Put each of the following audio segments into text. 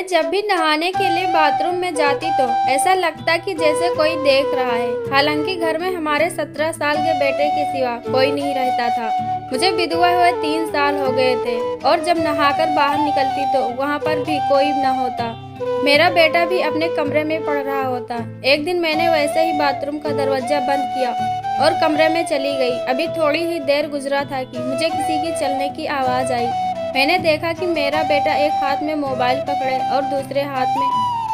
मैं जब भी नहाने के लिए बाथरूम में जाती तो ऐसा लगता कि जैसे कोई देख रहा है। हालांकि घर में हमारे 17 साल के बेटे के सिवा कोई नहीं रहता था। मुझे विधवा हुए 3 साल हो गए थे और जब नहाकर बाहर निकलती तो वहाँ पर भी कोई न होता। मेरा बेटा भी अपने कमरे में पड़ रहा होता। एक दिन मैंने वैसे ही बाथरूम का दरवाजा बंद किया और कमरे में चली गई। अभी थोड़ी ही देर गुजरा था कि मुझे किसी की चलने की आवाज आई। मैंने देखा कि मेरा बेटा एक हाथ में मोबाइल पकड़े और दूसरे हाथ में।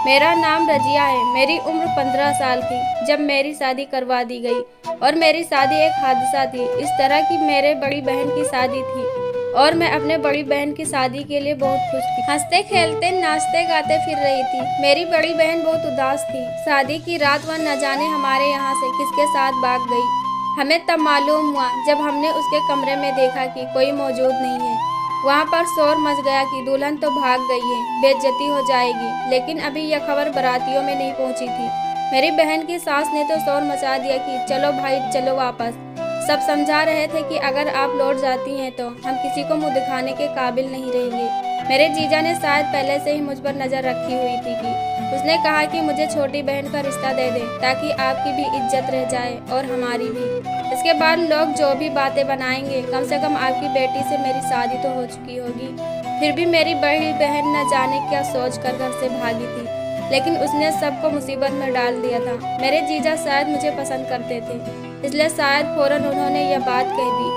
मेरा नाम रजिया है। मेरी उम्र 15 साल थी जब मेरी शादी करवा दी गई और मेरी शादी एक हादसा थी। इस तरह की मेरे बड़ी बहन की शादी थी और मैं अपने बड़ी बहन की शादी के लिए बहुत खुश थी। हंसते खेलते नाचते गाते फिर रही थी। मेरी बड़ी बहन बहुत उदास थी। शादी की रात वह न जाने हमारे यहाँ से किसके साथ भाग गई। हमें तब मालूम हुआ जब हमने उसके कमरे में देखा कि कोई मौजूद नहीं है। वहाँ पर शोर मच गया कि दुल्हन तो भाग गई है, बेइज्जती हो जाएगी। लेकिन अभी यह खबर बारातियों में नहीं पहुँची थी। मेरी बहन की सास ने तो शोर मचा दिया कि चलो भाई चलो वापस। सब समझा रहे थे कि अगर आप लौट जाती हैं तो हम किसी को मुंह दिखाने के काबिल नहीं रहेंगे। मेरे जीजा ने शायद पहले से ही मुझ पर नजर रखी हुई थी कि उसने कहा कि मुझे छोटी बहन का रिश्ता दे दे ताकि आपकी भी इज्जत रह जाए और हमारी भी। इसके बाद लोग जो भी बातें बनाएंगे, कम से कम आपकी बेटी से मेरी शादी तो हो चुकी होगी। फिर भी मेरी बड़ी बहन न जाने क्या सोच कर घर से भागी थी, लेकिन उसने सबको मुसीबत में डाल दिया था। मेरे जीजा शायद मुझे पसंद करते थे, इसलिए शायद फौरन उन्होंने यह बात कह दी।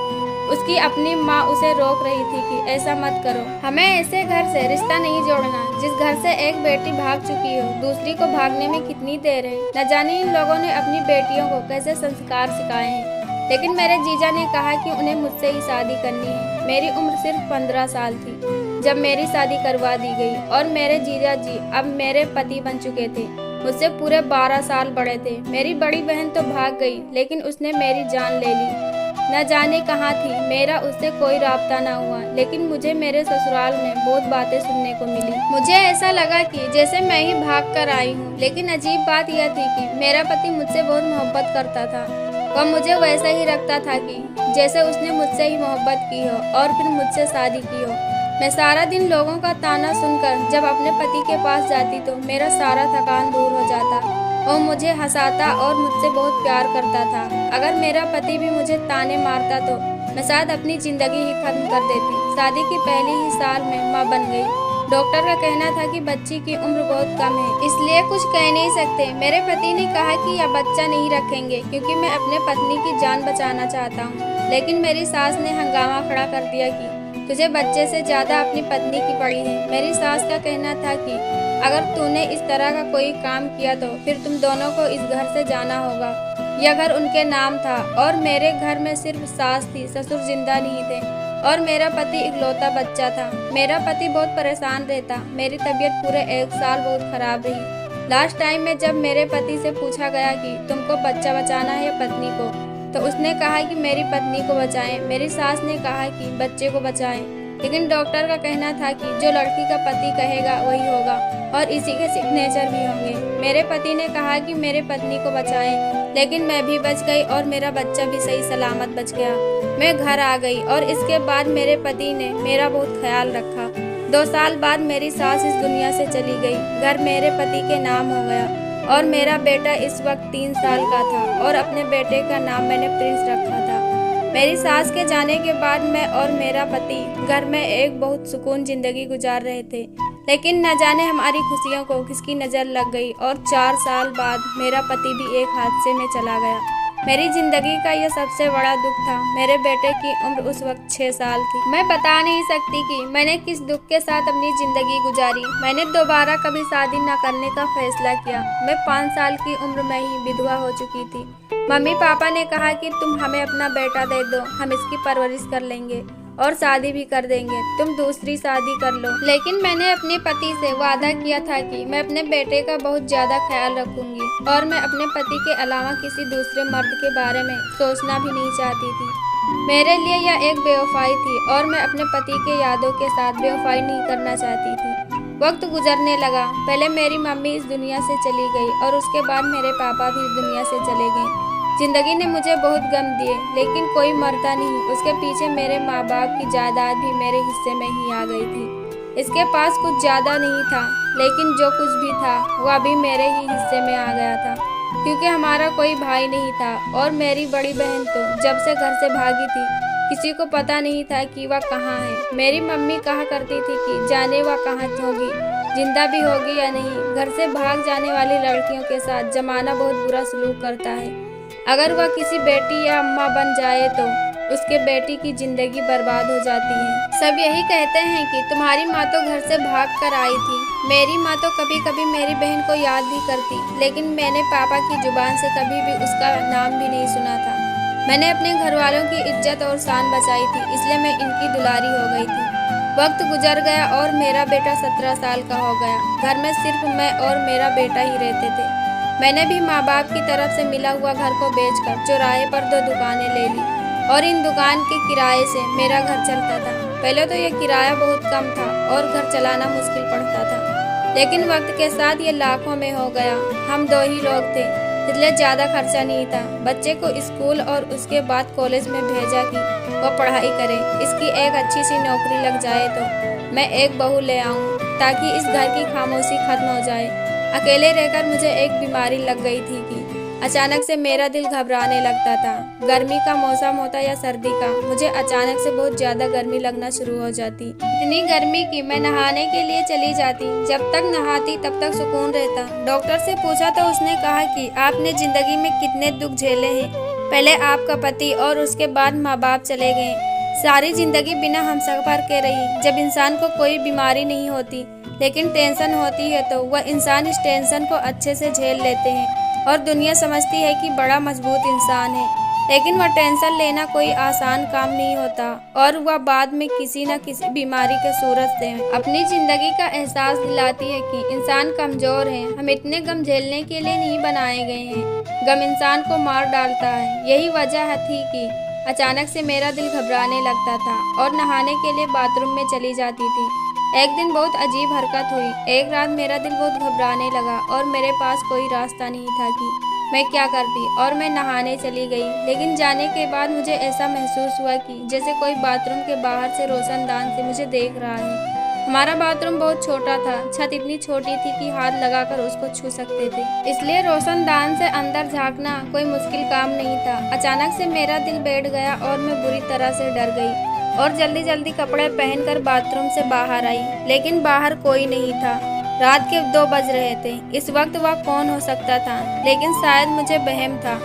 उसकी अपनी माँ उसे रोक रही थी कि ऐसा मत करो, हमें ऐसे घर से रिश्ता नहीं जोड़ना। जिस घर से एक बेटी भाग चुकी हो, दूसरी को भागने में कितनी देर है। न जाने इन लोगों ने अपनी बेटियों को कैसे संस्कार सिखाए हैं। लेकिन मेरे जीजा ने कहा कि उन्हें मुझसे ही शादी करनी है। मेरी उम्र सिर्फ 15 साल थी जब मेरी शादी करवा दी गई और मेरे जीजा जी अब मेरे पति बन चुके थे। मुझसे पूरे 12 साल बड़े थे। मेरी बड़ी बहन तो भाग गई, लेकिन उसने मेरी जान ले ली। न जाने कहाँ थी, मेरा उससे कोई राब्ता न हुआ। लेकिन मुझे मेरे ससुराल में बहुत बातें सुनने को मिली। मुझे ऐसा लगा कि जैसे मैं ही भाग कर आई हूँ। लेकिन अजीब बात यह थी कि मेरा पति मुझसे बहुत मोहब्बत करता था। वह मुझे वैसा ही रखता था कि जैसे उसने मुझसे ही मोहब्बत की हो और फिर मुझसे शादी की हो। मैं सारा दिन लोगों का ताना सुनकर जब अपने पति के पास जाती तो मेरा सारा थकान दूर हो जाता। वो मुझे हंसाता और मुझसे बहुत प्यार करता था। अगर मेरा पति भी मुझे ताने मारता तो मैं शायद अपनी जिंदगी ही खत्म कर देती। शादी की पहली ही साल में माँ बन गई। डॉक्टर का कहना था कि बच्ची की उम्र बहुत कम है, इसलिए कुछ कह नहीं सकते। मेरे पति ने कहा कि यह बच्चा नहीं रखेंगे क्योंकि मैं अपने पत्नी की जान बचाना चाहता हूँ। लेकिन मेरी सास ने हंगामा खड़ा कर दिया कि तुझे बच्चे से ज्यादा अपनी पत्नी की पड़ी है। मेरी सास का कहना था कि अगर तूने इस तरह का कोई काम किया तो फिर तुम दोनों को इस घर से जाना होगा। यह घर उनके नाम था और मेरे घर में सिर्फ सास थी, ससुर जिंदा नहीं थे और मेरा पति इकलौता बच्चा था। मेरा पति बहुत परेशान रहता। मेरी तबीयत पूरे 1 साल बहुत खराब रही। लास्ट टाइम में जब मेरे पति से पूछा गया कि तुमको बच्चा बचाना है या पत्नी को, तो उसने कहा कि मेरी पत्नी को बचाएं। मेरी सास ने कहा कि बच्चे को बचाएं। लेकिन डॉक्टर का कहना था कि जो लड़की का पति कहेगा वही होगा और इसी के सिग्नेचर भी होंगे। मेरे पति ने कहा कि मेरे पत्नी को बचाएं, लेकिन मैं भी बच गई और मेरा बच्चा भी सही सलामत बच गया। मैं घर आ गई और इसके बाद मेरे पति ने मेरा बहुत ख्याल रखा। 2 साल बाद मेरी सास इस दुनिया से चली गई। घर मेरे पति के नाम हो गया और मेरा बेटा इस वक्त 3 साल का था और अपने बेटे का नाम मैंने प्रिंस रखा था। मेरी सास के जाने के बाद मैं और मेरा पति घर में एक बहुत सुकून जिंदगी गुजार रहे थे। लेकिन न जाने हमारी खुशियों को किसकी नज़र लग गई और 4 साल बाद मेरा पति भी एक हादसे में चला गया। मेरी जिंदगी का यह सबसे बड़ा दुख था। मेरे बेटे की उम्र उस वक्त 6 साल थी। मैं बता नहीं सकती कि मैंने किस दुख के साथ अपनी जिंदगी गुजारी। मैंने दोबारा कभी शादी न करने का फैसला किया। मैं 5 साल की उम्र में ही विधवा हो चुकी थी। मम्मी पापा ने कहा कि तुम हमें अपना बेटा दे दो, हम इसकी परवरिश कर लेंगे और शादी भी कर देंगे, तुम दूसरी शादी कर लो। लेकिन मैंने अपने पति से वादा किया था कि मैं अपने बेटे का बहुत ज्यादा ख्याल रखूंगी और मैं अपने पति के अलावा किसी दूसरे मर्द के बारे में सोचना भी नहीं चाहती थी। मेरे लिए यह एक बेवफाई थी और मैं अपने पति के यादों के साथ बेवफाई नहीं करना चाहती थी। वक्त गुजरने लगा। पहले मेरी मम्मी इस दुनिया से चली गई और उसके बाद मेरे पापा भी इस दुनिया से चले गए। जिंदगी ने मुझे बहुत गम दिए, लेकिन कोई मरता नहीं। उसके पीछे मेरे माँ बाप की जायदाद भी मेरे हिस्से में ही आ गई थी। इसके पास कुछ ज़्यादा नहीं था, लेकिन जो कुछ भी था वह अभी मेरे ही हिस्से में आ गया था, क्योंकि हमारा कोई भाई नहीं था और मेरी बड़ी बहन तो जब से घर से भागी थी किसी को पता नहीं था कि वह कहाँ है। मेरी मम्मी कहा करती थी कि जाने वह कहाँ होगी, जिंदा भी होगी या नहीं। घर से भाग जाने वाली लड़कियों के साथ जमाना बहुत बुरा सलूक करता है। अगर वह किसी बेटी या अम्मा बन जाए तो उसके बेटी की जिंदगी बर्बाद हो जाती है। सब यही कहते हैं कि तुम्हारी माँ तो घर से भाग कर आई थी। मेरी माँ तो कभी कभी मेरी बहन को याद भी करती, लेकिन मैंने पापा की जुबान से कभी भी उसका नाम भी नहीं सुना था। मैंने अपने घर वालों की इज्जत और शान बचाई थी, इसलिए मैं इनकी दुलारी हो गई थी। वक्त गुजर गया और मेरा बेटा 17 साल का हो गया। घर में सिर्फ मैं और मेरा बेटा ही रहते थे। मैंने भी माँ बाप की तरफ से मिला हुआ घर को बेचकर चौराहे पर 2 दुकानें ले ली और इन दुकान के किराए से मेरा घर चलता था। पहले तो यह किराया बहुत कम था और घर चलाना मुश्किल पड़ता था, लेकिन वक्त के साथ ये लाखों में हो गया। हम 2 ही लोग थे, इसलिए ज़्यादा खर्चा नहीं था। बच्चे को स्कूल और उसके बाद कॉलेज में भेजा कि वो पढ़ाई करे। इसकी एक अच्छी सी नौकरी लग जाए तो मैं एक बहू ले आऊँ, ताकि इस घर की खामोशी खत्म हो जाए। अकेले रहकर मुझे एक बीमारी लग गई थी कि अचानक से मेरा दिल घबराने लगता था। गर्मी का मौसम होता या सर्दी का, मुझे अचानक से बहुत ज़्यादा गर्मी लगना शुरू हो जाती। इतनी गर्मी कि मैं नहाने के लिए चली जाती। जब तक नहाती तब तक सुकून रहता। डॉक्टर से पूछा तो उसने कहा कि आपने ज़िंदगी में कितने दुख झेले हैं। पहले आपका पति और उसके बाद माँ बाप चले गए। सारी ज़िंदगी बिना हमसफ़र के रही। जब इंसान को कोई बीमारी नहीं होती लेकिन टेंशन होती है तो वह इंसान इस टेंशन को अच्छे से झेल लेते हैं और दुनिया समझती है कि बड़ा मजबूत इंसान है। लेकिन वह टेंशन लेना कोई आसान काम नहीं होता और वह बाद में किसी न किसी बीमारी के सूरत से अपनी ज़िंदगी का एहसास दिलाती है कि इंसान कमज़ोर है। हम इतने गम झेलने के लिए नहीं बनाए गए हैं। गम इंसान को मार डालता है। यही वजह थी कि अचानक से मेरा दिल घबराने लगता था और नहाने के लिए बाथरूम में चली जाती थी। एक दिन बहुत अजीब हरकत हुई। एक रात मेरा दिल बहुत घबराने लगा और मेरे पास कोई रास्ता नहीं था कि मैं क्या करती और मैं नहाने चली गई। लेकिन जाने के बाद मुझे ऐसा महसूस हुआ कि जैसे कोई बाथरूम के बाहर से रोशनदान से मुझे देख रहा है। हमारा बाथरूम बहुत छोटा था। छत इतनी छोटी थी कि हाथ लगाकर उसको छू सकते थे, इसलिए रोशनदान से अंदर झांकना कोई मुश्किल काम नहीं था। अचानक से मेरा दिल बैठ गया और मैं बुरी तरह से डर गई और जल्दी जल्दी कपड़े पहनकर बाथरूम से बाहर आई, लेकिन बाहर कोई नहीं था। रात के 2 बज रहे थे। इस वक्त वह कौन हो सकता था, लेकिन शायद मुझे वहम था।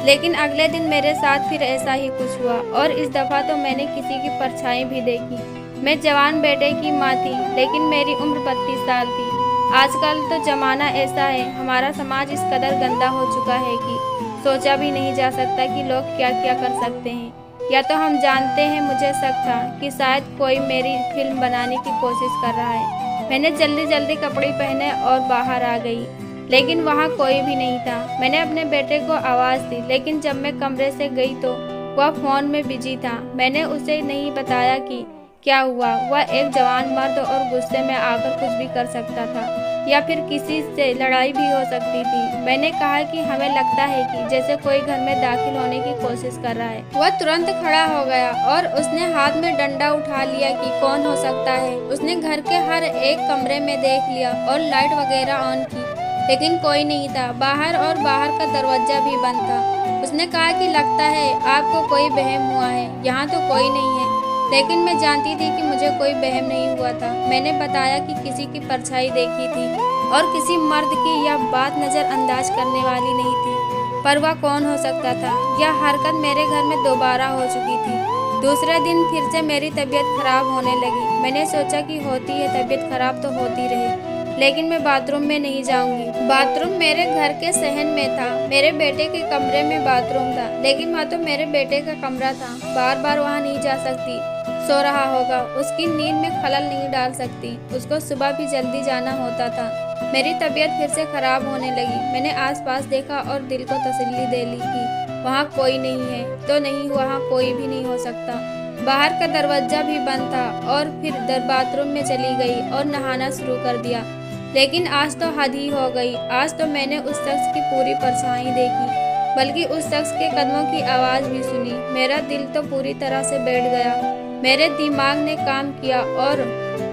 लेकिन अगले दिन मेरे साथ फिर ऐसा ही कुछ हुआ और इस दफ़ा तो मैंने किसी की परछाई भी देखी। मैं जवान बेटे की माँ थी, लेकिन मेरी उम्र 32 साल थी। आजकल तो ज़माना ऐसा है, हमारा समाज इस कदर गंदा हो चुका है कि सोचा भी नहीं जा सकता कि लोग क्या क्या कर सकते हैं। या तो हम जानते हैं, मुझे शक था कि शायद कोई मेरी फिल्म बनाने की कोशिश कर रहा है। मैंने जल्दी जल्दी कपड़े पहने और बाहर आ गई, लेकिन वहाँ कोई भी नहीं था। मैंने अपने बेटे को आवाज़ दी, लेकिन जब मैं कमरे से गई तो वह फ़ोन में बिजी था। मैंने उसे नहीं बताया कि क्या हुआ। वह एक जवान मर्द और गुस्से में आकर कुछ भी कर सकता था या फिर किसी से लड़ाई भी हो सकती थी। मैंने कहा कि हमें लगता है कि जैसे कोई घर में दाखिल होने की कोशिश कर रहा है। वह तुरंत खड़ा हो गया और उसने हाथ में डंडा उठा लिया कि कौन हो सकता है। उसने घर के हर एक कमरे में देख लिया और लाइट वगैरह ऑन की, लेकिन कोई नहीं था। बाहर का दरवाजा भी बंद था। उसने कहा कि लगता है आपको कोई वहम हुआ है, यहाँ तो कोई नहीं है। लेकिन मैं जानती थी कि मुझे कोई वहम नहीं हुआ था। मैंने बताया कि किसी की परछाई देखी थी और किसी मर्द की यह बात नज़रअंदाज करने वाली नहीं थी, पर वह कौन हो सकता था। यह हरकत मेरे घर में दोबारा हो चुकी थी। दूसरे दिन फिर से मेरी तबीयत खराब होने लगी। मैंने सोचा कि होती है तबीयत खराब तो होती रहे, लेकिन मैं बाथरूम में नहीं जाऊंगी। बाथरूम मेरे घर के सहन में था। मेरे बेटे के कमरे में बाथरूम था, लेकिन वह तो मेरे बेटे का कमरा था। बार बार वहाँ नहीं जा सकती। सो रहा होगा, उसकी नींद में खलल नहीं डाल सकती। उसको सुबह भी जल्दी जाना होता था। मेरी तबीयत फिर से खराब होने लगी। मैंने आसपास देखा और दिल को तसल्ली दे ली कि वहाँ कोई नहीं है तो नहीं, वहाँ कोई भी नहीं हो सकता। बाहर का दरवाजा भी बंद था और फिर बाथरूम में चली गई और नहाना शुरू कर दिया। लेकिन आज तो हद ही हो गई। आज तो मैंने उस शख्स की पूरी परछाई देखी, बल्कि उस शख्स के कदमों की आवाज़ भी सुनी। मेरा दिल तो पूरी तरह से बैठ गया। मेरे दिमाग ने काम किया और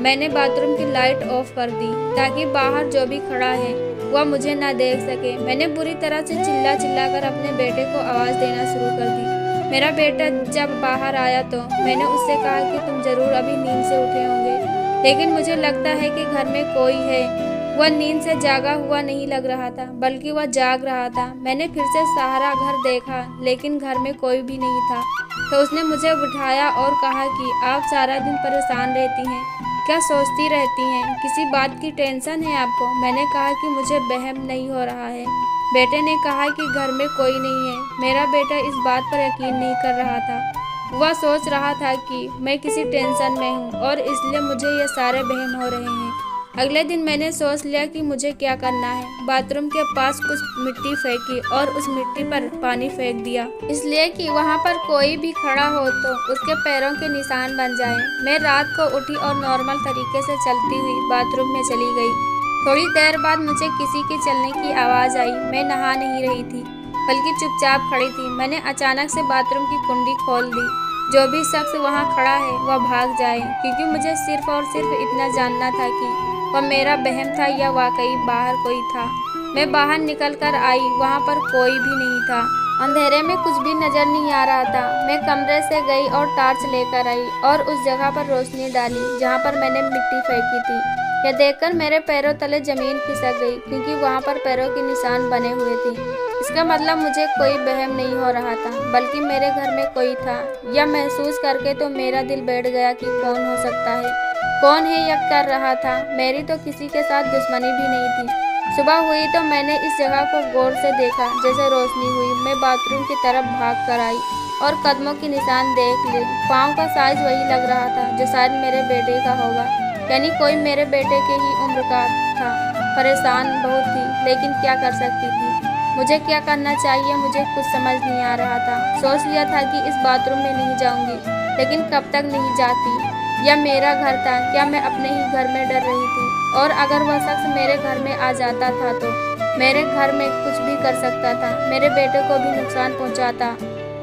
मैंने बाथरूम की लाइट ऑफ कर दी ताकि बाहर जो भी खड़ा है वह मुझे ना देख सके। मैंने बुरी तरह से चिल्ला कर अपने बेटे को आवाज़ देना शुरू कर दी। मेरा बेटा जब बाहर आया तो मैंने उससे कहा कि तुम जरूर अभी नींद से उठे होंगे, लेकिन मुझे लगता है कि घर में कोई है। वह नींद से जागा हुआ नहीं लग रहा था, बल्कि वह जाग रहा था। मैंने फिर से सारा घर देखा, लेकिन घर में कोई भी नहीं था। तो उसने मुझे उठाया और कहा कि आप सारा दिन परेशान रहती हैं, क्या सोचती रहती हैं, किसी बात की टेंशन है आपको? मैंने कहा कि मुझे वहम नहीं हो रहा है। बेटे ने कहा कि घर में कोई नहीं है। मेरा बेटा इस बात पर यकीन नहीं कर रहा था। वह सोच रहा था कि मैं किसी टेंशन में हूँ और इसलिए मुझे ये सारे वहम हो रहे हैं। अगले दिन मैंने सोच लिया कि मुझे क्या करना है। बाथरूम के पास कुछ मिट्टी फेंकी और उस मिट्टी पर पानी फेंक दिया, इसलिए कि वहाँ पर कोई भी खड़ा हो तो उसके पैरों के निशान बन जाएं। मैं रात को उठी और नॉर्मल तरीके से चलती हुई बाथरूम में चली गई। थोड़ी देर बाद मुझे किसी के चलने की आवाज़ आई। मैं नहा नहीं रही थी, बल्कि चुपचाप खड़ी थी। मैंने अचानक से बाथरूम की कुंडी खोल दी। जो भी शख्स वहाँ खड़ा है वह भाग जाए, क्योंकि मुझे सिर्फ और सिर्फ इतना जानना था कि वह मेरा वहम था या वाकई बाहर कोई था। मैं बाहर निकल कर आई, वहाँ पर कोई भी नहीं था। अंधेरे में कुछ भी नजर नहीं आ रहा था। मैं कमरे से गई और टार्च लेकर आई और उस जगह पर रोशनी डाली जहाँ पर मैंने मिट्टी फेंकी थी। यह देखकर मेरे पैरों तले जमीन खिसक गई, क्योंकि वहाँ पर पैरों के निशान बने हुए थे। इसका मतलब मुझे कोई वहम नहीं हो रहा था, बल्कि मेरे घर में कोई था। यह महसूस करके तो मेरा दिल बैठ गया कि कौन हो सकता है, कौन है यह कर रहा था। मेरी तो किसी के साथ दुश्मनी भी नहीं थी। सुबह हुई तो मैंने इस जगह को गौर से देखा। जैसे रोशनी हुई, मैं बाथरूम की तरफ भाग कर आई और कदमों के निशान देख लिए। पाँव का साइज वही लग रहा था जो शायद मेरे बेटे का होगा, यानी कोई मेरे बेटे के ही उम्र का था। परेशान बहुत थी, लेकिन क्या कर सकती थी? मुझे क्या करना चाहिए मुझे कुछ समझ नहीं आ रहा था। सोच लिया था कि इस बाथरूम में नहीं जाऊंगी, लेकिन कब तक नहीं जाती? यह मेरा घर था, क्या मैं अपने ही घर में डर रही थी? और अगर वह शख्स मेरे घर में आ जाता था तो मेरे घर में कुछ भी कर सकता था, मेरे बेटे को भी नुकसान पहुंचाता।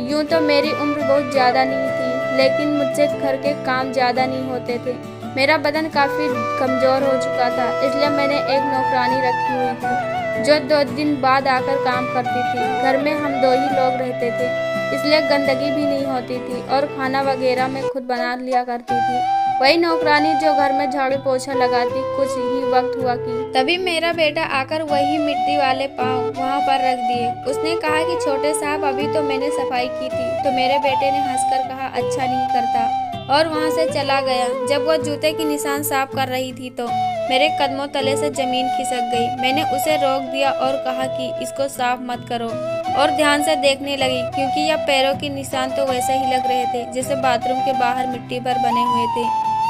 यूं तो मेरी उम्र बहुत ज़्यादा नहीं थी, लेकिन मुझसे घर के काम ज़्यादा नहीं होते थे। मेरा बदन काफ़ी कमज़ोर हो चुका था, इसलिए मैंने एक नौकरानी रखी हुई थी जो 2 दिन बाद आकर काम करती थी। घर में हम 2 ही लोग रहते थे, इसलिए गंदगी भी नहीं होती थी और खाना वगैरह मैं खुद बना लिया करती थी। वही नौकरानी जो घर में झाड़ू पोछा लगाती। कुछ ही वक्त हुआ कि तभी मेरा बेटा आकर वही मिट्टी वाले पाँव वहाँ पर रख दिए। उसने कहा कि छोटे साहब, अभी तो मैंने सफाई की थी। तो मेरे बेटे ने हंसकर कहा, अच्छा नहीं करता, और वहाँ से चला गया। जब वह जूते की निशान साफ कर रही थी तो मेरे कदमों तले से जमीन खिसक गई। मैंने उसे रोक दिया और कहा कि इसको साफ मत करो, और ध्यान से देखने लगी, क्योंकि यह पैरों के निशान तो वैसे ही लग रहे थे जैसे बाथरूम के बाहर मिट्टी पर बने हुए थे,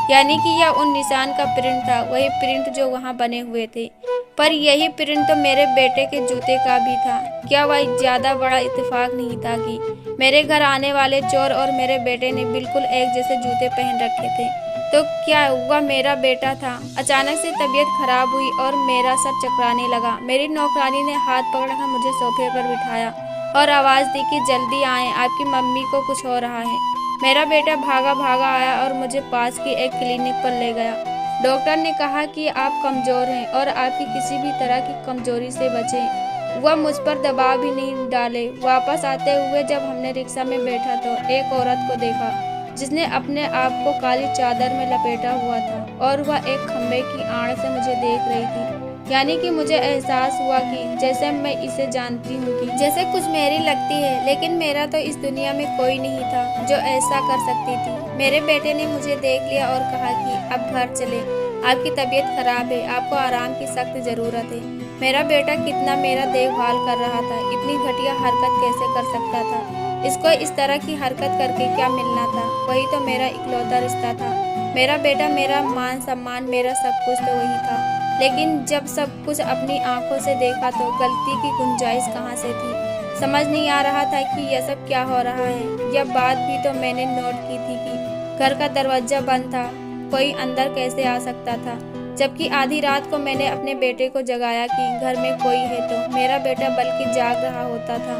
यानी कि यह उन निशान का प्रिंट था, वही प्रिंट जो वहाँ बने हुए थे। पर यही प्रिंट तो मेरे बेटे के जूते का भी था। क्या वह ज़्यादा बड़ा इत्तेफाक नहीं था कि मेरे घर आने वाले चोर और मेरे बेटे ने बिल्कुल एक जैसे जूते पहन रखे थे? तो क्या वह मेरा बेटा था? अचानक से तबीयत खराब हुई और मेरा सर चकराने लगा। मेरी नौकरानी ने हाथ पकड़कर मुझे सोफे पर बिठाया और आवाज़ दी कि जल्दी आएं, आपकी मम्मी को कुछ हो रहा है। मेरा बेटा भागा आया और मुझे पास की एक क्लिनिक पर ले गया। डॉक्टर ने कहा कि आप कमज़ोर हैं और आपकी किसी भी तरह की कमज़ोरी से बचें। वह मुझ पर दबाव भी नहीं डाले। वापस आते हुए जब हमने रिक्शा में बैठा तो एक औरत को देखा जिसने अपने आप को काली चादर में लपेटा हुआ था और वह एक खंबे की आड़ से मुझे देख रही थी। यानी कि मुझे एहसास हुआ कि जैसे मैं इसे जानती हूँ, कि जैसे कुछ मेरी लगती है, लेकिन मेरा तो इस दुनिया में कोई नहीं था जो ऐसा कर सकती थी। मेरे बेटे ने मुझे देख लिया और कहा कि अब घर चले, आपकी तबीयत खराब है, आपको आराम की सख्त ज़रूरत है। मेरा बेटा कितना मेरा देखभाल कर रहा था, इतनी घटिया हरकत कैसे कर सकता था? इसको इस तरह की हरकत करके क्या मिलना था? वही तो मेरा इकलौता रिश्ता था। मेरा बेटा, मेरा मान सम्मान, मेरा सब कुछ तो वही था। लेकिन जब सब कुछ अपनी आंखों से देखा तो गलती की गुंजाइश कहाँ से थी? समझ नहीं आ रहा था कि यह सब क्या हो रहा है। यह बात भी तो मैंने नोट की थी कि घर का दरवाजा बंद था, कोई अंदर कैसे आ सकता था? जबकि आधी रात को मैंने अपने बेटे को जगाया कि घर में कोई है, तो मेरा बेटा बल्कि जाग रहा होता था।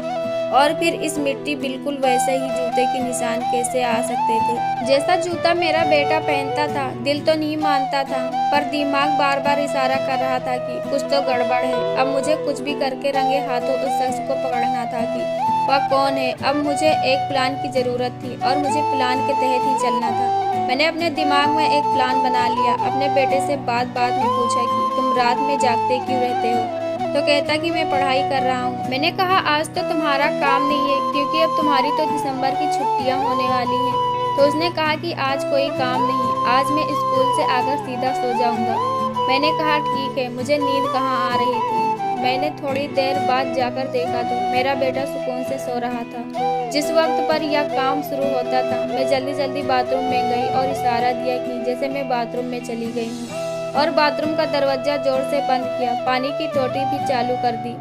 और फिर इस मिट्टी बिल्कुल वैसे ही जूते के निशान कैसे आ सकते थे जैसा जूता मेरा बेटा पहनता था। दिल तो नहीं मानता था, पर दिमाग बार बार इशारा कर रहा था कि कुछ तो गड़बड़ है। अब मुझे कुछ भी करके रंगे हाथों उस शख्स को पकड़ना था कि वह कौन है। अब मुझे एक प्लान की जरूरत थी और मुझे प्लान के तहत ही चलना था। मैंने अपने दिमाग में एक प्लान बना लिया। अपने बेटे से बात में पूछा कि तुम रात में जागते क्यों रहते हो? तो कहता कि मैं पढ़ाई कर रहा हूँ। मैंने कहा आज तो तुम्हारा काम नहीं है, क्योंकि अब तुम्हारी तो दिसंबर की छुट्टियाँ होने वाली हैं। तो उसने कहा कि आज कोई काम नहीं, आज मैं स्कूल से आकर सीधा सो जाऊंगा। मैंने कहा ठीक है। मुझे नींद कहाँ आ रही थी। मैंने थोड़ी देर बाद जाकर देखा तो मेरा बेटा सुकून से सो रहा था। जिस वक्त पर यह काम शुरू होता था, मैं जल्दी बाथरूम में गई और इशारा दिया कि जैसे मैं बाथरूम में चली गई हूँ, और बाथरूम का दरवाजा जोर से बंद किया। पानी की टोटी भी चालू कर दी,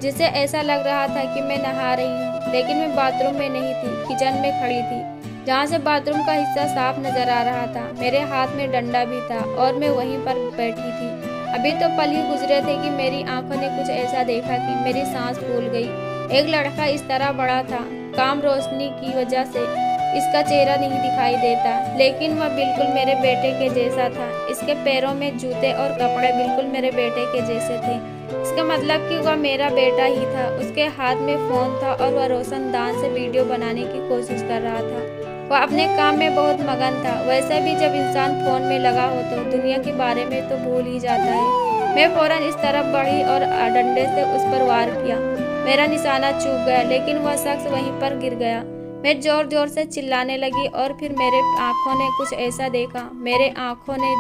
जिससे ऐसा लग रहा था कि मैं नहा रही हूँ। लेकिन मैं बाथरूम में नहीं थी, किचन में खड़ी थी, जहाँ से बाथरूम का हिस्सा साफ नजर आ रहा था। मेरे हाथ में डंडा भी था और मैं वहीं पर बैठी थी। अभी तो पल ही गुजरे थे कि मेरी आंखों ने कुछ ऐसा देखा कि मेरी सांस फूल गई। एक लड़का इस तरह बड़ा था, कम रोशनी की वजह से इसका चेहरा नहीं दिखाई देता, लेकिन वह बिल्कुल मेरे बेटे के जैसा था। इसके पैरों में जूते और कपड़े बिल्कुल मेरे बेटे के जैसे थे। इसका मतलब कि वह मेरा बेटा ही था। उसके हाथ में फोन था और वह रोशनदान से वीडियो बनाने की कोशिश कर रहा था। वह अपने काम में बहुत मगन था। वैसे भी जब इंसान फोन में लगा हो तो दुनिया के बारे में तो भूल ही जाता है। मैं फौरन इस तरफ बढ़ी और डंडे से उस पर वार किया। मेरा निशाना चूक गया, लेकिन वह शख्स वहीं पर गिर गया। मैं जोर से चिल्लाने लगी और फिर मेरे आंखों ने कुछ ऐसा देखा। मेरे आंखों ने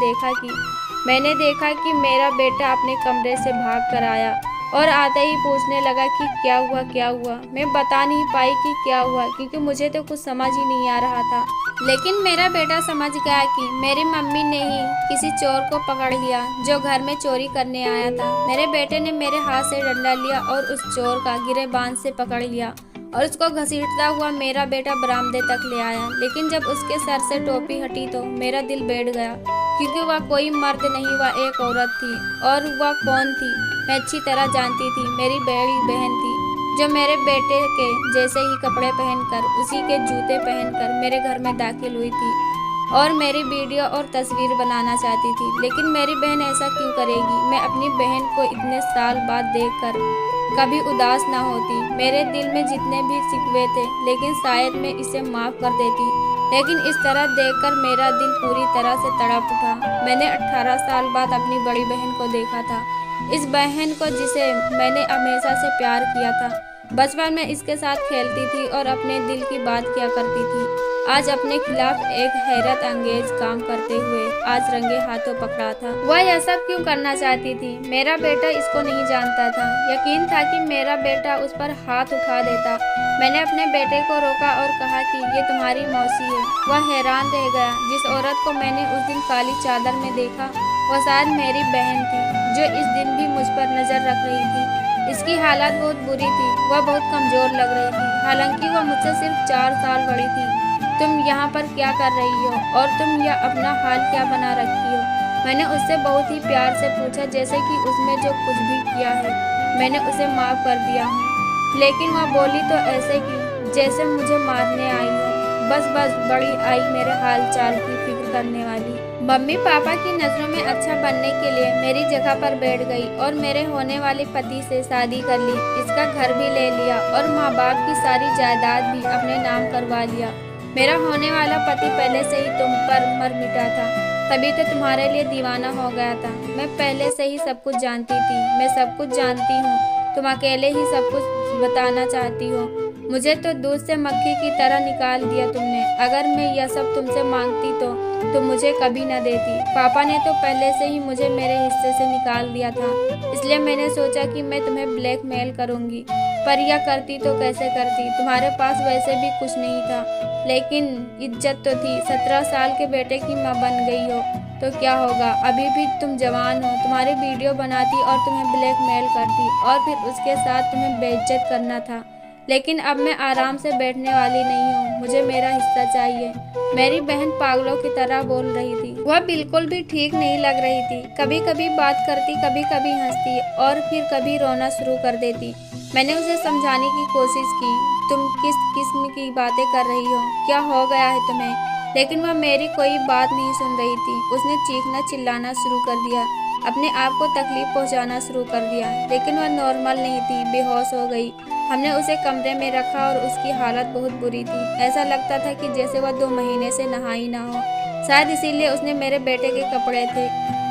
मैंने देखा कि मेरा बेटा अपने कमरे से भाग कर आया और आते ही पूछने लगा कि क्या हुआ। मैं बता नहीं पाई कि क्या हुआ, क्योंकि मुझे तो कुछ समझ ही नहीं आ रहा था। लेकिन मेरा बेटा समझ गया कि मेरी मम्मी ने ही किसी चोर को पकड़ लिया जो घर में चोरी करने आया था। मेरे बेटे ने मेरे हाथ से डंडा लिया और उस चोर का गिरे बांध से पकड़ लिया और उसको घसीटता हुआ मेरा बेटा बरामदे तक ले आया। लेकिन जब उसके सर से टोपी हटी तो मेरा दिल बैठ गया, क्योंकि वह कोई मर्द नहीं, वह एक औरत थी। और वह कौन थी मैं अच्छी तरह जानती थी। मेरी बड़ी बहन थी, जो मेरे बेटे के जैसे ही कपड़े पहनकर, उसी के जूते पहनकर मेरे घर में दाखिल हुई थी और मेरी वीडियो और तस्वीर बनाना चाहती थी। लेकिन मेरी बहन ऐसा क्यों करेगी? मैं अपनी बहन को इतने साल बाद देखकर कभी उदास ना होती। मेरे दिल में जितने भी शिकवे थे, लेकिन शायद मैं इसे माफ कर देती। लेकिन इस तरह देखकर मेरा दिल पूरी तरह से तड़प उठा। मैंने 18 साल बाद अपनी बड़ी बहन को देखा था, इस बहन को जिसे मैंने हमेशा से प्यार किया था। बचपन में इसके साथ खेलती थी और अपने दिल की बात किया करती थी। आज अपने खिलाफ एक हैरत अंगेज काम करते हुए आज रंगे हाथों पकड़ा था। वह यह सब क्यों करना चाहती थी? मेरा बेटा इसको नहीं जानता था। यकीन था कि मेरा बेटा उस पर हाथ उठा देता। मैंने अपने बेटे को रोका और कहा कि ये तुम्हारी मौसी है। वह हैरान रह गया। जिस औरत को मैंने उस दिन काली चादर में देखा, वह शायद मेरी बहन थी, जो इस दिन भी मुझ पर नजर रख रही थी। इसकी हालत बहुत बुरी थी। वह बहुत कमजोर लग रही थी, हालांकि वह मुझसे सिर्फ 4 साल बड़ी थी। तुम यहाँ पर क्या कर रही हो और तुम यह अपना हाल क्या बना रखी हो? मैंने उससे बहुत ही प्यार से पूछा, जैसे कि उसने जो कुछ भी किया है मैंने उसे माफ कर दिया हूँ। लेकिन वह बोली तो ऐसे कि जैसे मुझे मारने आई हो। बस बड़ी आई मेरे हाल चाल की फिक्र करने वाली। मम्मी पापा की नज़रों में अच्छा बनने के लिए मेरी जगह पर बैठ गई और मेरे होने वाले पति से शादी कर ली। इसका घर भी ले लिया और माँ बाप की सारी जायदाद भी अपने नाम करवा लिया। मेरा होने वाला पति पहले से ही तुम पर मर मिटा था, तभी तो तुम्हारे लिए दीवाना हो गया था। मैं पहले से ही सब कुछ जानती थी। मैं सब कुछ जानती हूँ। तुम अकेले ही सब कुछ बताना चाहती हो। मुझे तो दूध से मक्खी की तरह निकाल दिया तुमने। अगर मैं यह सब तुमसे मांगती तो मुझे कभी न देती। पापा ने तो पहले से ही मुझे मेरे हिस्से से निकाल दिया था, इसलिए मैंने सोचा कि मैं तुम्हें ब्लैकमेल करूंगी। पर यह करती तो कैसे करती? तुम्हारे पास वैसे भी कुछ नहीं था, लेकिन इज्जत तो थी। 17 साल के बेटे की माँ बन गई हो तो क्या होगा? अभी भी तुम जवान हो। तुम्हारी वीडियो बनाती और तुम्हें ब्लैकमेल करती और फिर उसके साथ तुम्हें बेइज्जत करना था। लेकिन अब मैं आराम से बैठने वाली नहीं हूँ। मुझे मेरा हिस्सा चाहिए। मेरी बहन पागलों की तरह बोल रही थी। वह बिल्कुल भी ठीक नहीं लग रही थी। कभी कभी बात करती, कभी कभी हंसती और फिर कभी रोना शुरू कर देती। मैंने उसे समझाने की कोशिश की, तुम किस किस्म की बातें कर रही हो, क्या हो गया है तुम्हें? लेकिन वह मेरी कोई बात नहीं सुन रही थी। उसने चीखना चिल्लाना शुरू कर दिया, अपने आप को तकलीफ पहुंचाना शुरू कर दिया। लेकिन वह नॉर्मल नहीं थी, बेहोश हो गई। हमने उसे कमरे में रखा और उसकी हालत बहुत बुरी थी। ऐसा लगता था कि जैसे वह 2 महीने से नहा ही ना हो। शायद इसीलिए उसने मेरे बेटे के कपड़े थे,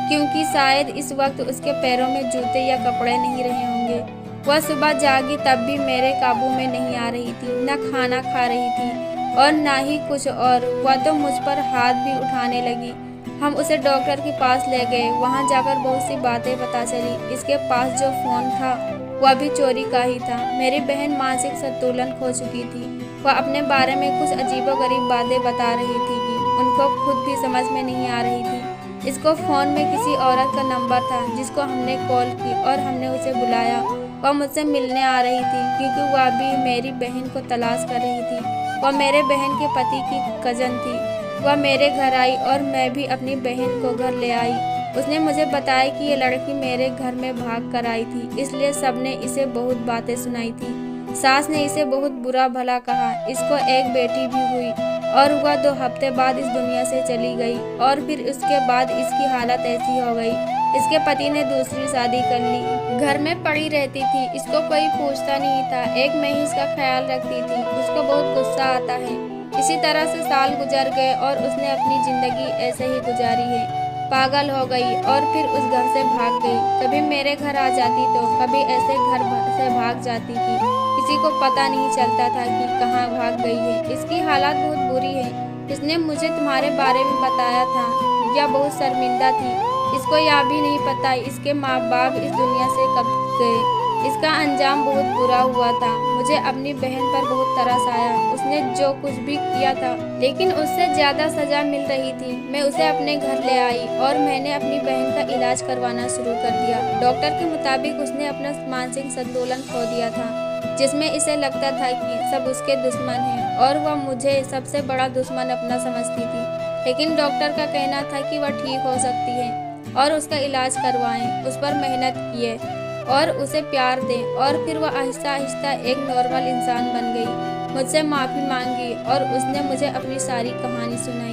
क्योंकि शायद इस वक्त उसके पैरों में जूते या कपड़े नहीं रहे होंगे। वह सुबह जागी तब भी मेरे काबू में नहीं आ रही थी, न खाना खा रही थी और ना ही कुछ और। वह तो मुझ पर हाथ भी उठाने लगी। हम उसे डॉक्टर के पास ले गए। वहां जाकर बहुत सी बातें पता चली। इसके पास जो फोन था वह भी चोरी का ही था। मेरी बहन मानसिक संतुलन खो चुकी थी। वह अपने बारे में कुछ अजीबोगरीब बातें बता रही थी कि उनको खुद भी समझ में नहीं आ रही थी। इसको फोन में किसी औरत का नंबर था जिसको हमने कॉल की और हमने उसे बुलाया। वह मुझसे मिलने आ रही थी क्योंकि वह भी मेरी बहन को तलाश कर रही थी। वह मेरे बहन के पति की कजन थी। वह मेरे घर आई और मैं भी अपनी बहन को घर ले आई। उसने मुझे बताया कि ये लड़की मेरे घर में भाग कर आई थी, इसलिए सबने इसे बहुत बातें सुनाई थी। सास ने इसे बहुत बुरा भला कहा। इसको एक बेटी भी हुई और वह 2 हफ्ते बाद इस दुनिया से चली गई और फिर उसके बाद इसकी हालत ऐसी हो गई। इसके पति ने दूसरी शादी कर ली। घर में पड़ी रहती थी, इसको कोई पूछता नहीं था। एक मैं ही इसका ख्याल रखती थी। उसको बहुत गुस्सा आता है। इसी तरह से साल गुजर गए और उसने अपनी जिंदगी ऐसे ही गुजारी है। पागल हो गई और फिर उस घर से भाग गई। कभी मेरे घर आ जाती तो कभी ऐसे घर से भाग जाती थी। किसी को पता नहीं चलता था कि कहाँ भाग गई है। इसकी हालत बहुत बुरी है। इसने मुझे तुम्हारे बारे में बताया था। यह बहुत शर्मिंदा थी। इसको यह भी नहीं पता इसके माँ बाप इस दुनिया से कब गए। इसका अंजाम बहुत बुरा हुआ था। मुझे अपनी बहन पर बहुत तरस आया। उसने जो कुछ भी किया था, लेकिन उससे ज्यादा सजा मिल रही थी। मैं उसे अपने घर ले आई और मैंने अपनी बहन का इलाज करवाना शुरू कर दिया। डॉक्टर के मुताबिक उसने अपना मानसिक संतुलन खो दिया था, जिसमें इसे लगता था कि सब उसके दुश्मन हैं और वह मुझे सबसे बड़ा दुश्मन अपना समझती थी। लेकिन डॉक्टर का कहना था कि वह ठीक हो सकती है और उसका इलाज करवाएं, उस पर मेहनत किए और उसे प्यार दें। और फिर वह आहिस्ता आहिस्ता एक नॉर्मल इंसान बन गई। मुझसे माफ़ी मांगी और उसने मुझे अपनी सारी कहानी सुनाई।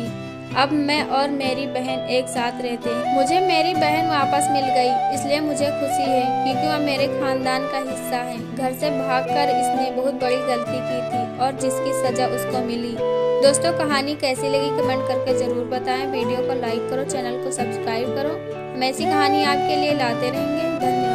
अब मैं और मेरी बहन एक साथ रहते हैं। मुझे मेरी बहन वापस मिल गई, इसलिए मुझे खुशी है क्योंकि वह मेरे खानदान का हिस्सा है। घर से भागकर इसने बहुत बड़ी गलती की थी और जिसकी सजा उसको मिली। दोस्तों, कहानी कैसी लगी कमेंट करके ज़रूर बताएं। वीडियो को लाइक करो, चैनल को सब्सक्राइब करो। हम ऐसी कहानी आपके लिए लाते रहेंगे। धन्यवाद।